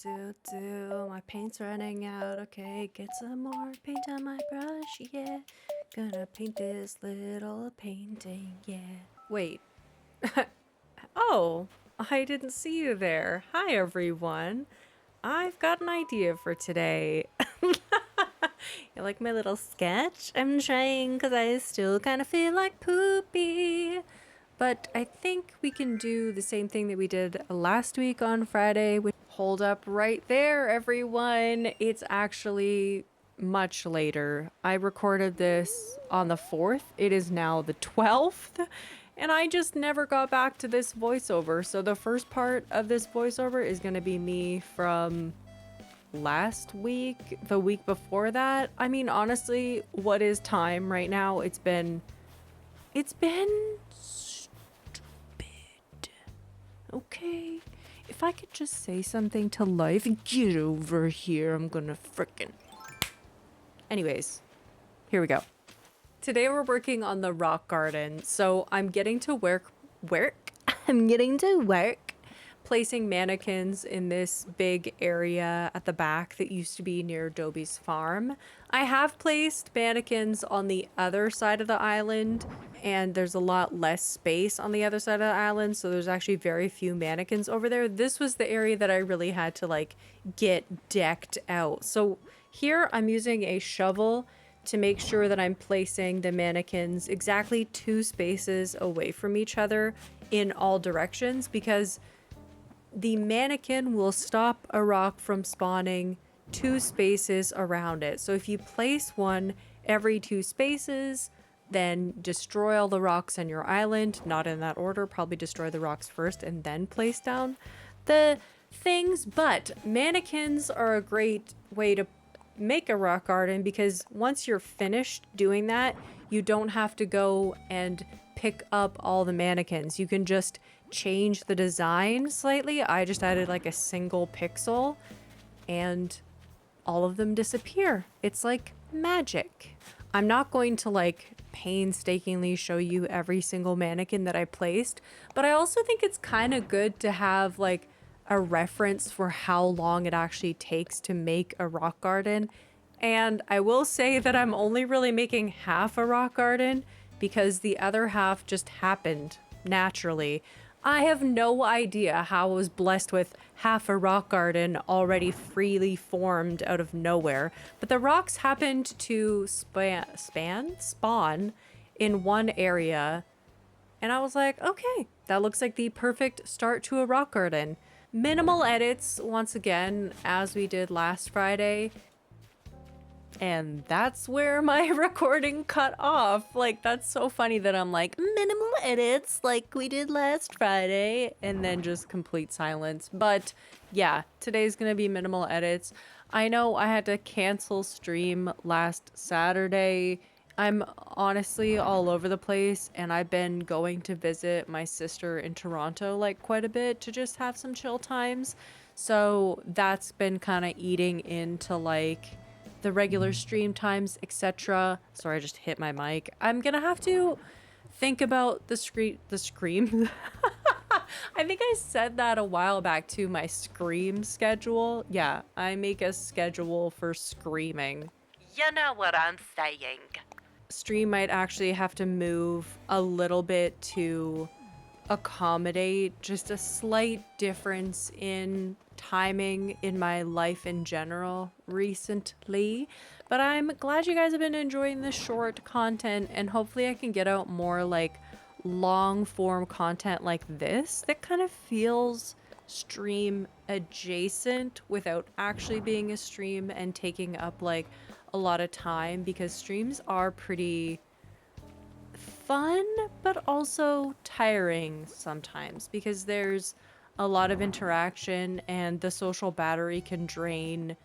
My paint's running out. Okay, get some more paint on my brush, yeah. Gonna paint this little painting, yeah. Wait. Oh, I didn't see you there. Hi, everyone. I've got an idea for today. You like my little sketch? I'm trying because I still kind of feel like poopy. But I think we can do the same thing that we did last week on Friday. Hold up right there, everyone. It's actually much later. I recorded this on the 4th. It is now the 12th. And I just never got back to this voiceover. So the first part of this voiceover is going to be me from last week, the week before that. I mean, honestly, what is time right now? It's been stupid. Okay. If I could just say something to life, get over here. I'm gonna frickin'. Anyways, here we go. Today we're working on the rock garden. So I'm getting to work. I'm getting to work placing mannequins in this big area at the back that used to be near Dobie's farm. I have placed mannequins on the other side of the island, and there's a lot less space on the other side of the island, so there's actually very few mannequins over there. This was the area that I really had to like get decked out. So here I'm using a shovel to make sure that I'm placing the mannequins exactly 2 spaces away from each other in all directions, because the mannequin will stop a rock from spawning 2 spaces around it. So if you place one every 2 spaces, then destroy all the rocks on your island, not in that order, probably destroy the rocks first and then place down the things. But mannequins are a great way to make a rock garden, because once you're finished doing that, you don't have to go and pick up all the mannequins. You can just change the design slightly. I just added like a single pixel and all of them disappear. It's like magic. I'm not going to like painstakingly show you every single mannequin that I placed, but I also think it's kind of good to have like a reference for how long it actually takes to make a rock garden. And I will say that I'm only really making half a rock garden because the other half just happened naturally. I have no idea how I was blessed with half a rock garden already freely formed out of nowhere, but the rocks happened to spawn in one area, and I was like, okay, that looks like the perfect start to a rock garden. Minimal edits, once again, as we did last Friday. And that's where my recording cut off. Like, that's so funny that I'm like, minimal edits like we did last Friday, and then just complete silence. But yeah, today's gonna be minimal edits. I know I had to cancel stream last Saturday. I'm honestly all over the place, and I've been going to visit my sister in Toronto like quite a bit to just have some chill times. So that's been kind of eating into like the regular stream times, etc. Sorry, I just hit my mic. I'm gonna have to think about the scream. I think I said that a while back too, my scream schedule. Yeah, I make a schedule for screaming. You know what I'm saying. Stream might actually have to move a little bit to accommodate just a slight difference in timing in my life in general recently. But I'm glad you guys have been enjoying the short content, and hopefully I can get out more like long form content like this that kind of feels stream adjacent without actually being a stream and taking up like a lot of time, because streams are pretty fun but also tiring sometimes because there's a lot of interaction and the social battery can drain.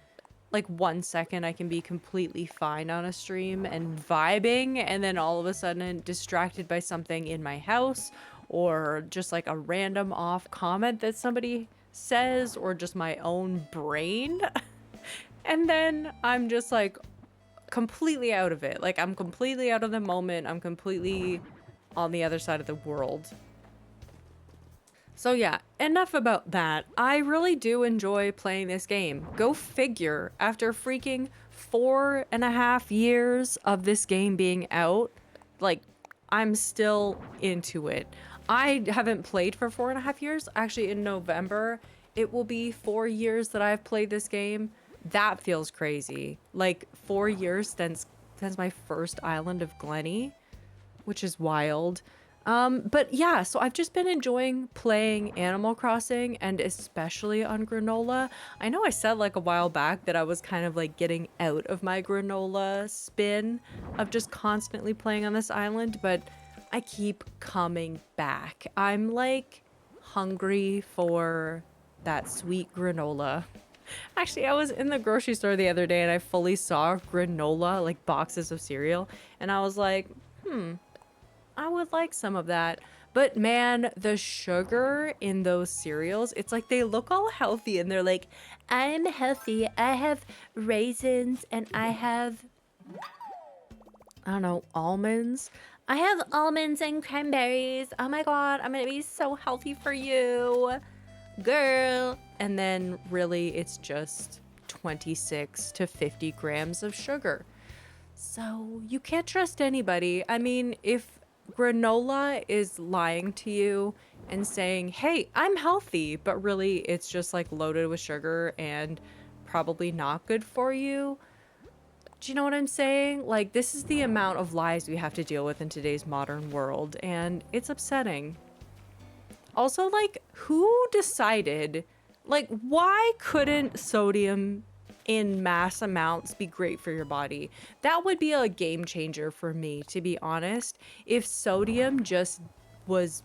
Like 1 second I can be completely fine on a stream and vibing, and then all of a sudden distracted by something in my house, or just like a random off comment that somebody says, or just my own brain. And then I'm just like completely out of it. Like, I'm completely out of the moment. I'm completely on the other side of the world. So yeah, enough about that. I really do enjoy playing this game. Go figure, after freaking 4.5 years of this game being out, like, I'm still into it. I haven't played for 4.5 years. Actually, in November, it will be 4 years that I've played this game. That feels crazy. Like, 4 years since my first Island of Glenny, which is wild. But yeah, so I've just been enjoying playing Animal Crossing, and especially on granola. I know I said like a while back that I was kind of like getting out of my granola spin of just constantly playing on this island, but I keep coming back. I'm like hungry for that sweet granola. Actually, I was in the grocery store the other day and I fully saw granola, like boxes of cereal, and I was like, I would like some of that. But man, the sugar in those cereals, it's like they look all healthy and they're like, I'm healthy. I have raisins and I have, I don't know, almonds. I have almonds and cranberries. Oh my God, I'm gonna be so healthy for you, girl. And then really it's just 26 to 50 grams of sugar. So you can't trust anybody. I mean, if granola is lying to you and saying, hey, I'm healthy, but really it's just like loaded with sugar and probably not good for you. Do you know what I'm saying? Like, this is the amount of lies we have to deal with in today's modern world, and it's upsetting. Also, like, who decided, like, why couldn't sodium in mass amounts be great for your body? That would be a game changer for me, to be honest. If sodium just was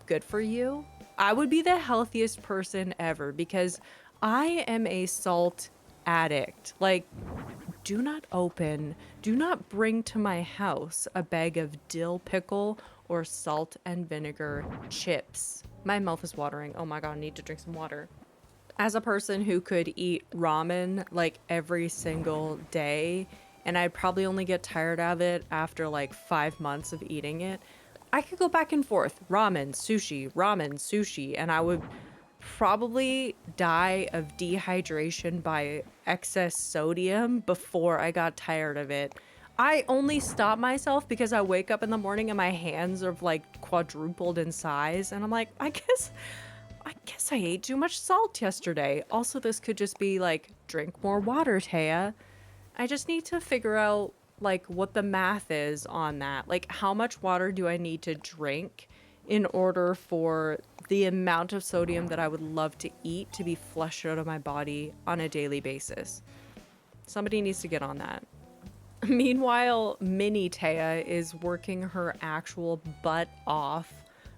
good for you, I would be the healthiest person ever, because I am a salt addict. Like, do not bring to my house a bag of dill pickle or salt and vinegar chips. My mouth is watering. Oh my God, I need to drink some water. As a person who could eat ramen like every single day, and I'd probably only get tired of it after like 5 months of eating it, I could go back and forth, ramen, sushi, and I would probably die of dehydration by excess sodium before I got tired of it. I only stop myself because I wake up in the morning and my hands are like quadrupled in size, and I'm like, I guess I ate too much salt yesterday. Also, this could just be like, drink more water, Taya. I just need to figure out like what the math is on that. Like, how much water do I need to drink in order for the amount of sodium that I would love to eat to be flushed out of my body on a daily basis? Somebody needs to get on that. Meanwhile, Mini Taya is working her actual butt off,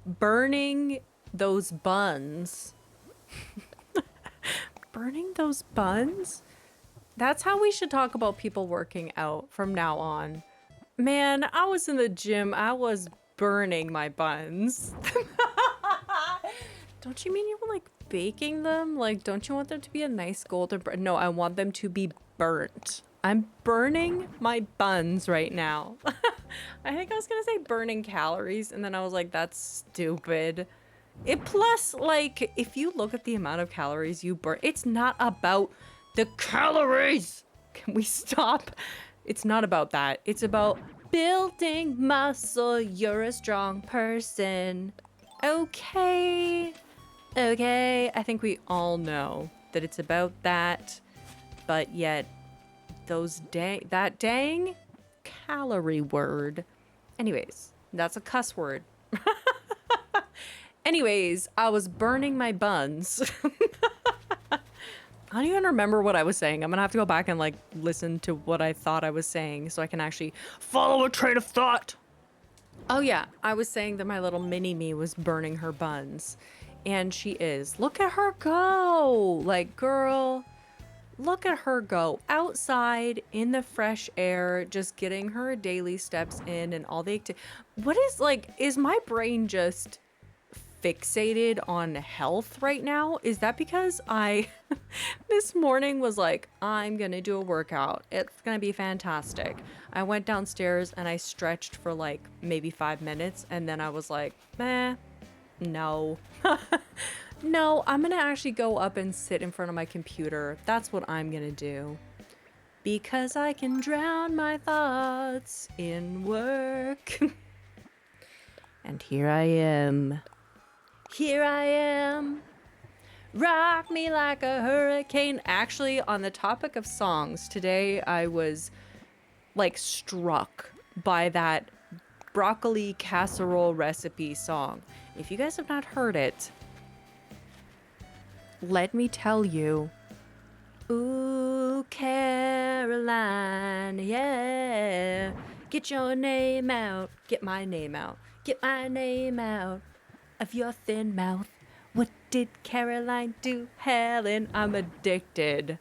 burning those buns. Burning those buns? That's how we should talk about people working out from now on. Man, I was in the gym. I was burning my buns. Don't you mean you were like baking them? Like, don't you want them to be a nice golden brown? No, I want them to be burnt. I'm burning my buns right now. I think I was gonna say burning calories, and then I was like, that's stupid. It plus, like, if you look at the amount of calories you burn, it's not about the calories. Can we stop? It's not about that. It's about building muscle. You're a strong person. Okay. Okay. I think we all know that it's about that, but yet that dang calorie word. Anyways, that's a cuss word. Anyways, I was burning my buns. I don't even remember what I was saying. I'm gonna have to go back and like listen to what I thought I was saying so I can actually follow a train of thought. Oh yeah, I was saying that my little mini me was burning her buns. And she is. Look at her go! Like, girl, look at her go. Outside, in the fresh air, just getting her daily steps in and all the what is, like, is my brain just fixated on health right now? Is that because I this morning was like, I'm gonna do a workout, it's gonna be fantastic. I went downstairs and I stretched for like maybe 5 minutes, and then I was like, meh, No. No, I'm gonna actually go up and sit in front of my computer. That's what I'm gonna do. Because I can drown my thoughts in work. And here I am. Here I am. Rock me like a hurricane. Actually, on the topic of songs, today I was like struck by that broccoli casserole recipe song. If you guys have not heard it, let me tell you. Ooh, Caroline, yeah. Get your name out. Get my name out. Get my name out of your thin mouth. What did Caroline do? Helen, I'm addicted.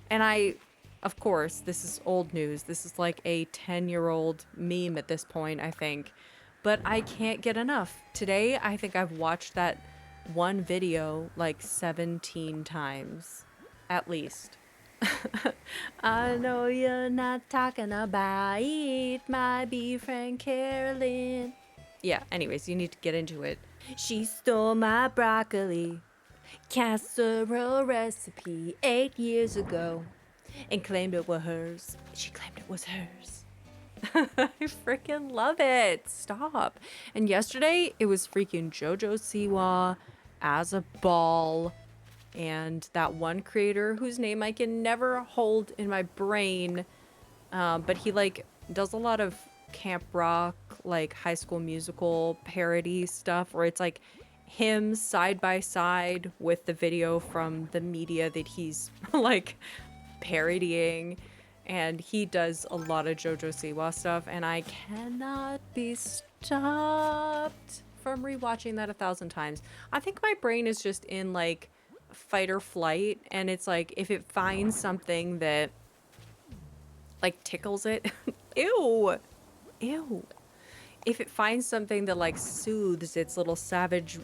And of course, this is old news. This is like a 10-year-old meme at this point, I think. But I can't get enough. Today, I think I've watched that one video like 17 times. At least. I know you're not talking about my bee friend Carolyn. Yeah, anyways, you need to get into it. She stole my broccoli casserole recipe 8 years ago and claimed it was hers. She claimed it was hers. I freaking love it. Stop. And yesterday, it was freaking JoJo Siwa as a ball. And that one creator whose name I can never hold in my brain, but he like does a lot of camp rock, like High School Musical parody stuff, where it's like him side by side with the video from the media that he's like parodying, and he does a lot of JoJo Siwa stuff, and I cannot be stopped from rewatching that 1,000 times. I think my brain is just in like fight or flight, and it's like if it finds something that like tickles it ew if it finds something that like soothes its little savage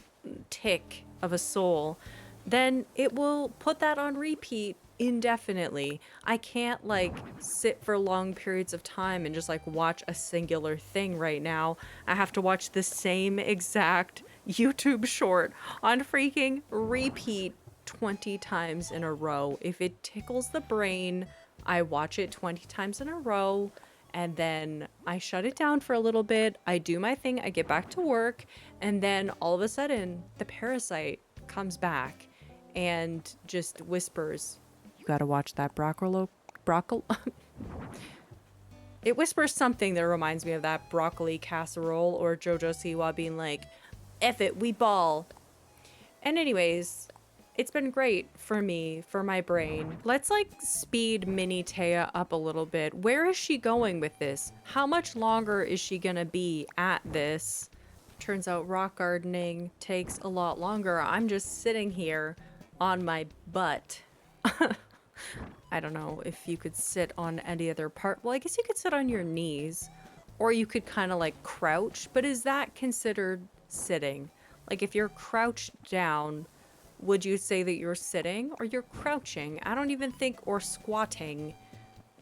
tick of a soul, then it will put that on repeat indefinitely. I can't like sit for long periods of time and just like watch a singular thing right now. I have to watch the same exact YouTube short on freaking repeat 20 times in a row. If it tickles the brain, I watch it 20 times in a row, and then I shut it down for a little bit. I do my thing, I get back to work, and then all of a sudden, the parasite comes back and just whispers, "You gotta watch that broccoli." It whispers something that reminds me of that broccoli casserole or JoJo Siwa being like, "F it, we ball." And anyways, it's been great for me, for my brain. Let's like speed Mini Taya up a little bit. Where is she going with this? How much longer is she gonna be at this? Turns out rock gardening takes a lot longer. I'm just sitting here on my butt. I don't know if you could sit on any other part. Well, I guess you could sit on your knees, or you could kind of like crouch, but is that considered sitting? Like if you're crouched down, would you say that you're sitting or you're crouching? I don't even think, or squatting,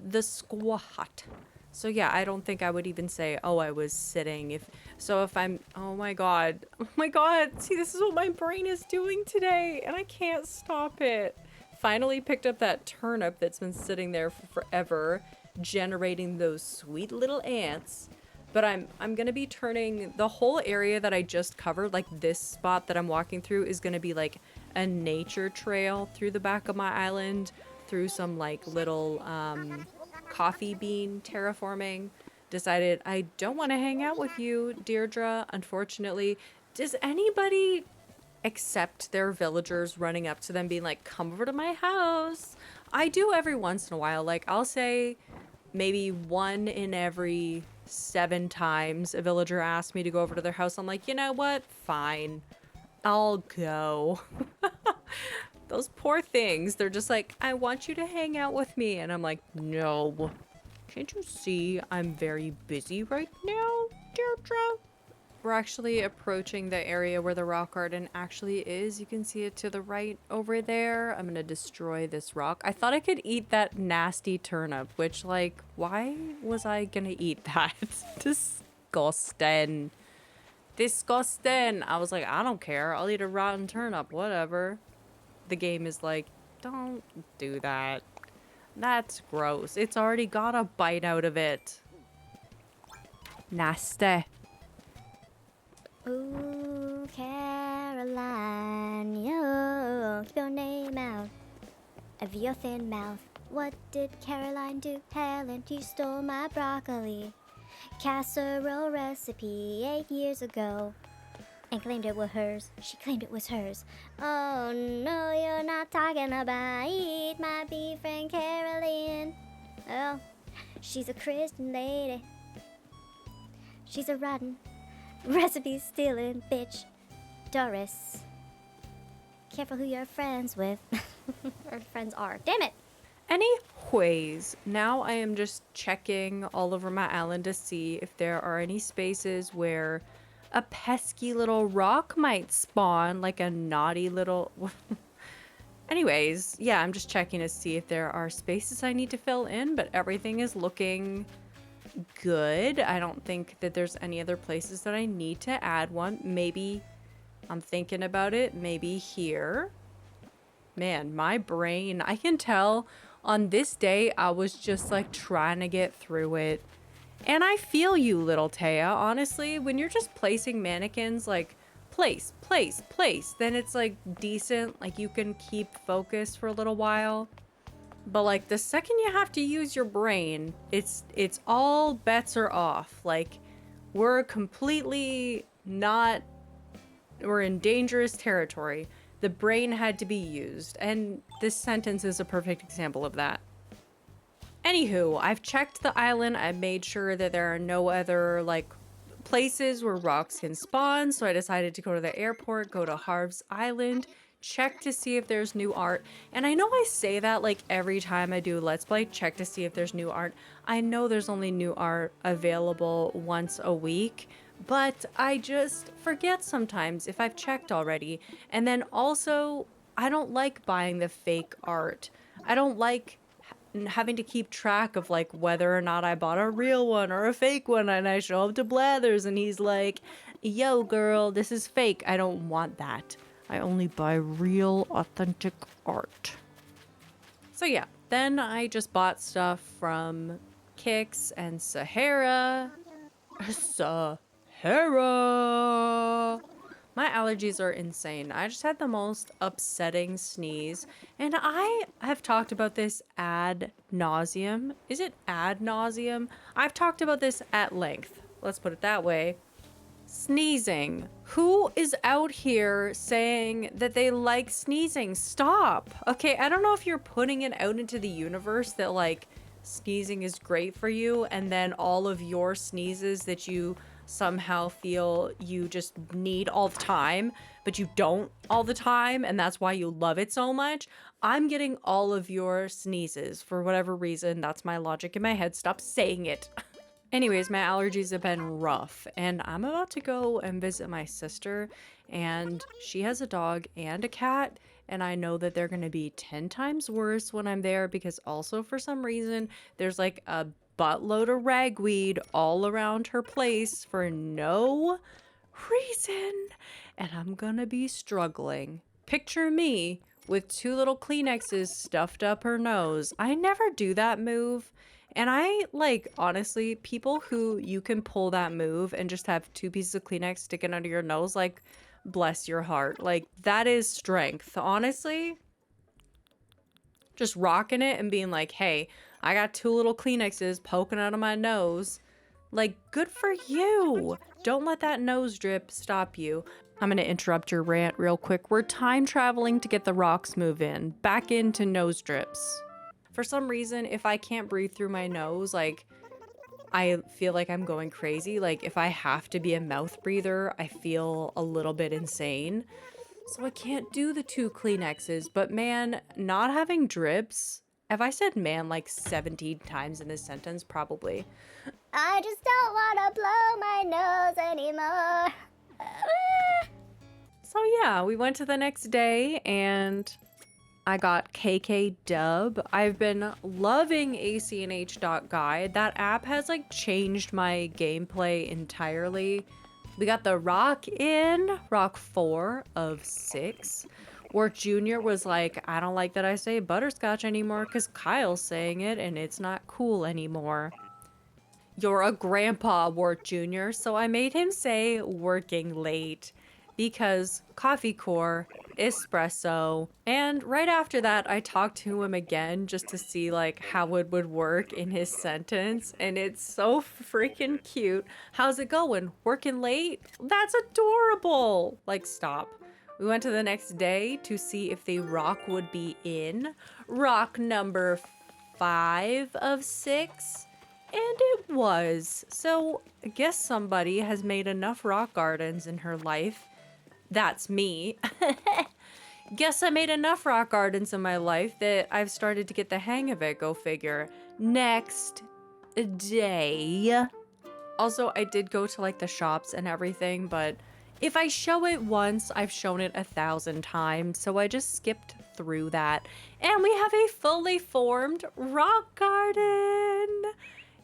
the squat. So yeah, I don't think I would even say, oh, I was sitting. If I'm, oh my God, see, this is what my brain is doing today, and I can't stop it. Finally picked up that turnip that's been sitting there for forever, generating those sweet little ants. But I'm gonna be turning the whole area that I just covered, like this spot that I'm walking through is gonna be like a nature trail through the back of my island, through some like little coffee bean terraforming. Decided I don't want to hang out with you, Deirdre, unfortunately. Does anybody accept their villagers running up to them being like, come over to my house? I do every once in a while. Like I'll say maybe 1 in every 7 times a villager asks me to go over to their house. I'm like, you know what? Fine. I'll go. Those poor things. They're just like, I want you to hang out with me. And I'm like, no. Can't you see I'm very busy right now, Deirdre? We're actually approaching the area where the rock garden actually is. You can see it to the right over there. I'm gonna destroy this rock. I thought I could eat that nasty turnip, which, like, why was I gonna eat that? Disgusting. Disgusting. I was like, I don't care. I'll eat a rotten turnip, whatever. The game is like, don't do that. That's gross. It's already got a bite out of it. Nasty. Ooh, Caroline, you keep your name out of your thin mouth. What did Caroline do? Helen, you stole my broccoli casserole recipe 8 years ago and claimed it was hers. She claimed it was hers. Oh no, you're not talking about my bee friend Caroline. Oh, she's a Christian lady. She's a rotten recipe stealing bitch. Doris. Careful who you're friends with. Or friends are. Damn it! Anyways, now I am just checking all over my island to see if there are any spaces where a pesky little rock might spawn, like a naughty little... Anyways, yeah, I'm just checking to see if there are spaces I need to fill in, but everything is looking good. I don't think that there's any other places that I need to add one. Maybe, I'm thinking about it, maybe here. Man, my brain, I can tell on this day I was just like trying to get through it. And I feel you, little Taya, honestly. When you're just placing mannequins, like place, place, place, then it's like decent, like you can keep focus for a little while. But like the second you have to use your brain, it's all bets are off. Like we're completely not, we're in dangerous territory. The brain had to be used, and this sentence is a perfect example of that. Anywho, I've checked the island. I've made sure that there are no other like places where rocks can spawn. So I decided to go to the airport, go to Harv's Island, check to see if there's new art. And I know I say that like every time I do a Let's Play, check to see if there's new art. I know there's only new art available once a week, but I just forget sometimes if I've checked already. And then also, I don't like buying the fake art. I don't like having to keep track of like whether or not I bought a real one or a fake one, and I show up to Blathers and he's like, yo girl, this is fake. I don't want that. I only buy real authentic art. So yeah, then I just bought stuff from Kix and Sahara. Sahara! My allergies are insane. I just had the most upsetting sneeze. And I have talked about this ad nauseum. Is it ad nauseum? I've talked about this at length. Let's put it that way. Sneezing. Who is out here saying that they like sneezing? Stop. Okay, I don't know if you're putting it out into the universe that like sneezing is great for you, and then all of your sneezes that you somehow feel you just need all the time, but you don't all the time, and that's why you love it so much. I'm getting all of your sneezes for whatever reason. That's my logic in my head. Stop saying it. Anyways, my allergies have been rough, and I'm about to go and visit my sister, and she has a dog and a cat, and I know that they're going to be 10 times worse when I'm there, because also for some reason there's like a buttload of ragweed all around her place for no reason, and I'm gonna be struggling. Picture me with 2 little Kleenexes stuffed up her nose. I never do that move. And I like, honestly, people who you can pull that move and just have 2 pieces of Kleenex sticking under your nose, like, bless your heart. Like, that is strength, honestly. Just rocking it and being like, hey, I got 2 little Kleenexes poking out of my nose. Like, good for you. Don't let that nose drip stop you. I'm gonna interrupt your rant real quick. We're time traveling to get the rocks move in. Back into nose drips. For some reason, if I can't breathe through my nose, like, I feel like I'm going crazy. Like, if I have to be a mouth breather, I feel a little bit insane. So I can't do the 2 Kleenexes. But man, not having drips... Have I said man like 17 times in this sentence? Probably. I just don't want to blow my nose anymore. So yeah, we went to the next day and I got KK Dub. I've been loving acnh.guide. That app has like changed my gameplay entirely. We got the rock in, rock 4 of 6. Wart Jr. was like, I don't like that I say butterscotch anymore because Kyle's saying it and it's not cool anymore. You're a grandpa, Wart Jr., so I made him say working late because coffee core, espresso, and right after that I talked to him again just to see like how it would work in his sentence, and it's so freaking cute. How's it going? Working late? That's adorable! Like, stop. We went to the next day to see if the rock would be in. Rock number 5 of 6. And it was. So I guess somebody has made enough rock gardens in her life. That's me. Guess I made enough rock gardens in my life that I've started to get the hang of it, go figure. Next day. Also, I did go to like the shops and everything, but if I show it once, I've shown it 1,000 times, so I just skipped through that. And we have a fully formed rock garden.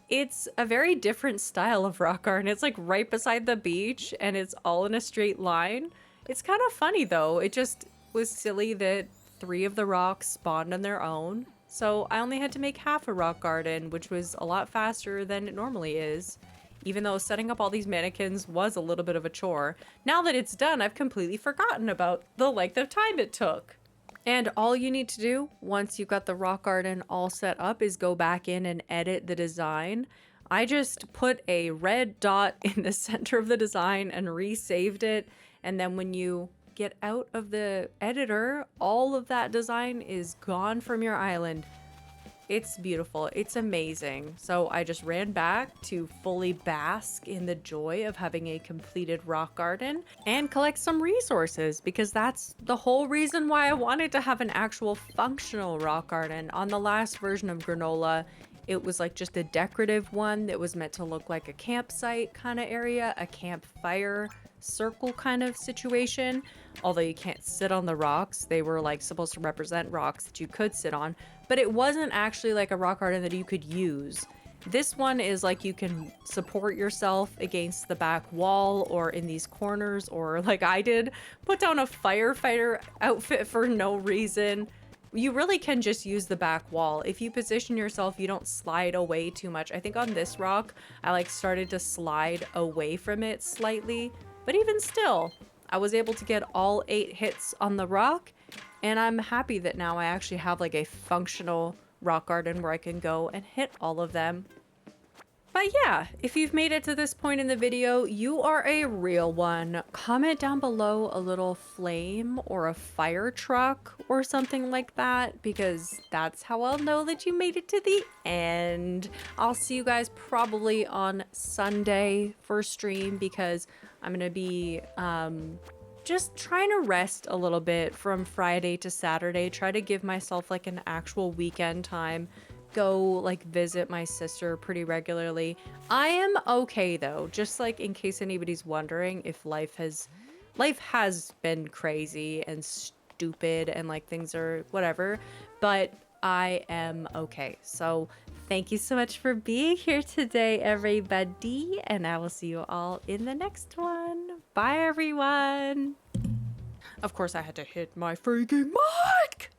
It's a very different style of rock garden. It's like right beside the beach and it's all in a straight line. It's kind of funny though. It just was silly that 3 of the rocks spawned on their own. So I only had to make half a rock garden, which was a lot faster than it normally is. Even though setting up all these mannequins was a little bit of a chore. Now that it's done, I've completely forgotten about the length of time it took. And all you need to do once you've got the rock garden all set up is go back in and edit the design. I just put a red dot in the center of the design and resaved it. And then when you get out of the editor, all of that design is gone from your island. It's beautiful. It's amazing. So I just ran back to fully bask in the joy of having a completed rock garden and collect some resources, because that's the whole reason why I wanted to have an actual functional rock garden. On the last version of Granola, it was like just a decorative one that was meant to look like a campsite kind of area, a campfire circle kind of situation. Although you can't sit on the rocks, they were like supposed to represent rocks that you could sit on, but it wasn't actually like a rock garden that you could use. This one is like you can support yourself against the back wall or in these corners, or like I did, put down a firefighter outfit for no reason. You really can just use the back wall. If you position yourself, you don't slide away too much. I think on this rock, I like started to slide away from it slightly, but even still, I was able to get all 8 hits on the rock, and I'm happy that now I actually have like a functional rock garden where I can go and hit all of them. But yeah, if you've made it to this point in the video, you are a real one. Comment down below a little flame or a fire truck or something like that, because that's how I'll know that you made it to the end. I'll see you guys probably on Sunday for stream, because I'm gonna be just trying to rest a little bit from Friday to Saturday, try to give myself like an actual weekend time. Go like visit my sister pretty regularly. I am okay though, just like in case anybody's wondering if life has been crazy and stupid and like things are whatever, but I am okay. So thank you so much for being here today, everybody, and I will see you all in the next one. Bye everyone. Of course I had to hit my freaking mic.